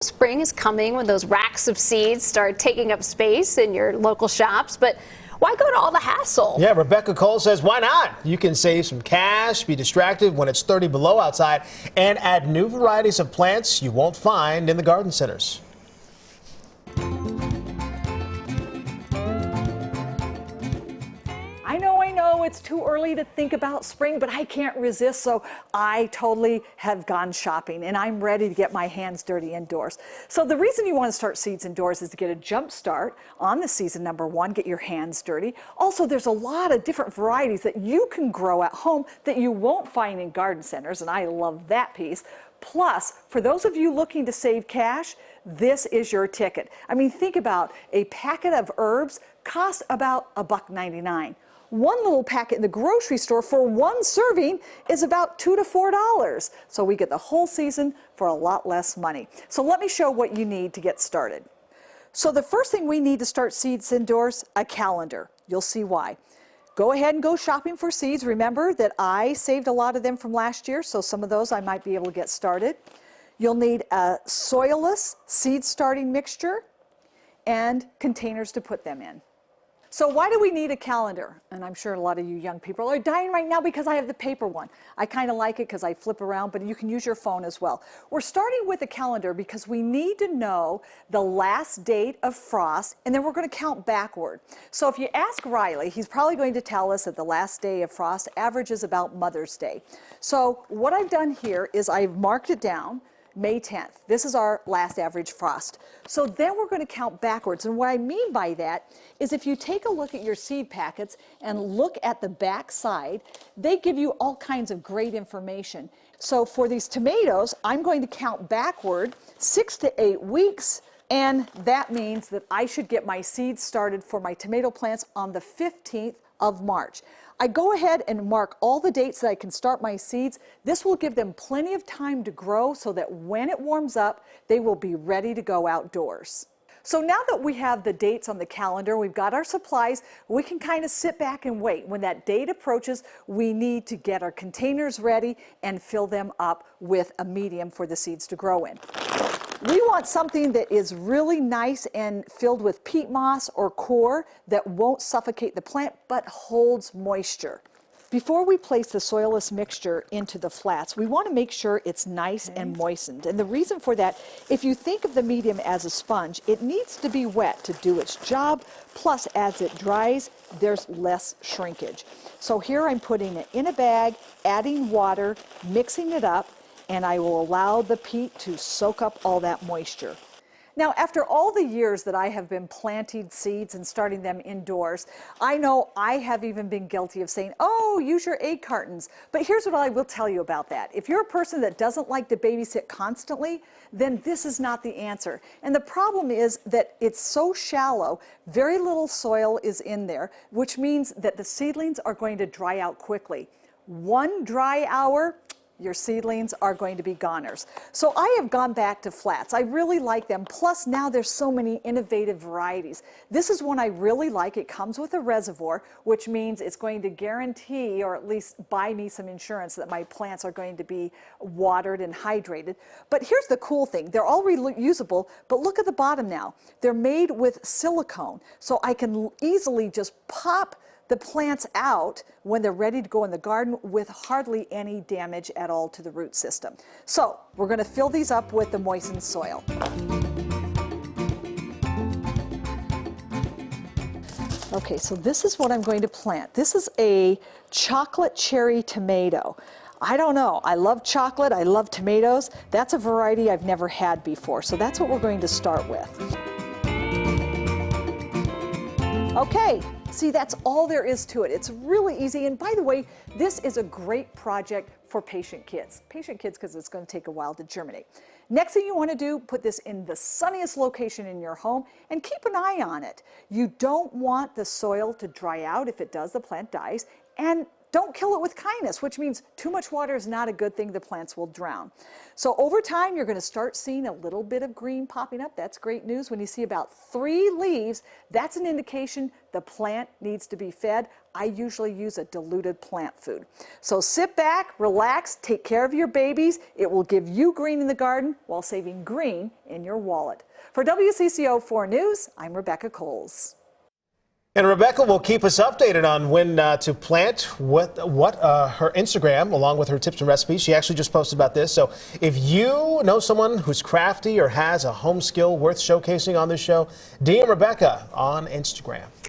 Spring is coming when those racks of seeds start taking up space in your local shops, but why go to all the hassle? Yeah, Rebecca Kolls says, why not? You can save some cash, be distracted when it's 30 below outside, and add new varieties of plants you won't find in the garden centers. I know it's too early to think about spring, but I can't resist, so I totally have gone shopping and I'm ready to get my hands dirty indoors. So the reason you want to start seeds indoors is to get a jump start on the season, number one, get your hands dirty. Also, there's a lot of different varieties that you can grow at home that you won't find in garden centers, and I love that piece. Plus, for those of you looking to save cash, this is your ticket. I mean, think about a packet of herbs costs about $1.99. One little packet in the grocery store for one serving is about $2 to $4. So we get the whole season for a lot less money. So let me show what you need to get started. So the first thing we need to start seeds indoors, a calendar. You'll see why. Go ahead and go shopping for seeds. Remember that I saved a lot of them from last year, so some of those I might be able to get started. You'll need a soilless seed starting mixture and containers to put them in. So why do we need a calendar? And I'm sure a lot of you young people are dying right now because I have the paper one. I kind of like it because I flip around, but you can use your phone as well. We're starting with a calendar because we need to know the last date of frost, and then we're going to count backward. So if you ask Riley, he's probably going to tell us that the last day of frost averages about Mother's Day. So what I've done here is I've marked it down. May 10th. This is our last average frost. So then we're going to count backwards. And what I mean by that is if you take a look at your seed packets and look at the back side, they give you all kinds of great information. So for these tomatoes, I'm going to count backward 6 to 8 weeks. And that means that I should get my seeds started for my tomato plants on the 15th of March. I go ahead and mark all the dates that I can start my seeds. This will give them plenty of time to grow so that when it warms up, they will be ready to go outdoors. So now that we have the dates on the calendar, we've got our supplies, we can kind of sit back and wait. When that date approaches, we need to get our containers ready and fill them up with a medium for the seeds to grow in. We want something that is really nice and filled with peat moss or coir that won't suffocate the plant but holds moisture. Before we place the soilless mixture into the flats, we want to make sure it's nice and moistened. And the reason for that, if you think of the medium as a sponge, it needs to be wet to do its job. Plus, as it dries, there's less shrinkage. So here I'm putting it in a bag, adding water, mixing it up, and I will allow the peat to soak up all that moisture. Now, after all the years that I have been planting seeds and starting them indoors, I know I have even been guilty of saying, oh, use your egg cartons. But here's what I will tell you about that. If you're a person that doesn't like to babysit constantly, then this is not the answer. And the problem is that it's so shallow, very little soil is in there, which means that the seedlings are going to dry out quickly. One dry hour, your seedlings are going to be goners. So I have gone back to flats. I really like them. Plus now there's so many innovative varieties. This is one I really like. It comes with a reservoir, which means it's going to guarantee or at least buy me some insurance that my plants are going to be watered and hydrated. But here's the cool thing. They're all reusable, but look at the bottom now. They're made with silicone. So I can easily just pop the plants out when they're ready to go in the garden with hardly any damage at all to the root system. So we're going to fill these up with the moistened soil. Okay, so this is what I'm going to plant. This is a chocolate cherry tomato. I don't know, I love chocolate, I love tomatoes. That's a variety I've never had before, so that's what we're going to start with. Okay, see, that's all there is to it. It's really easy, and by the way, this is a great project for patient kids. Patient kids because it's going to take a while to germinate. Next thing you want to do, put this in the sunniest location in your home and keep an eye on it. You don't want the soil to dry out. If it does, the plant dies. And don't kill it with kindness, which means too much water is not a good thing. The plants will drown. So over time, you're going to start seeing a little bit of green popping up. That's great news. When you see about 3 leaves, that's an indication the plant needs to be fed. I usually use a diluted plant food. So sit back, relax, take care of your babies. It will give you green in the garden while saving green in your wallet. For WCCO 4 News, I'm Rebecca Kolls. And Rebecca will keep us updated on when to plant, what her Instagram, along with her tips and recipes. She actually just posted about this. So if you know someone who's crafty or has a home skill worth showcasing on this show, DM Rebecca on Instagram.